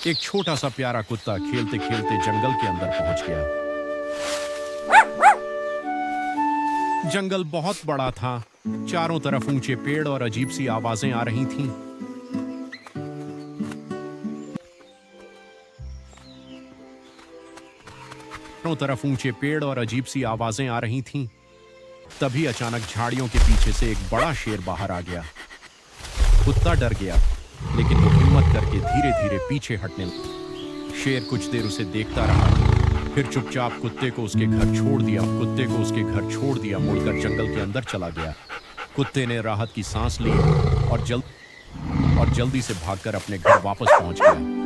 एक छोटा सा प्यारा कुत्ता खेलते खेलते जंगल के अंदर पहुंच गया। जंगल बहुत बड़ा था। चारों तरफ ऊंचे पेड़ और अजीब सी आवाजें आ रही थीं। चारों तरफ ऊंचे पेड़ और अजीब सी आवाजें आ रही थीं। तभी अचानक झाड़ियों के पीछे से एक बड़ा शेर बाहर आ गया। कुत्ता डर गया, लेकिन वो हिम्मत करके धीरे धीरे पीछे हटने लगा। शेर कुछ देर उसे देखता रहा, फिर चुपचाप कुत्ते को उसके घर छोड़ दिया, मुड़कर जंगल के अंदर चला गया। कुत्ते ने राहत की सांस ली और जल्दी से भागकर अपने घर वापस पहुंच गया।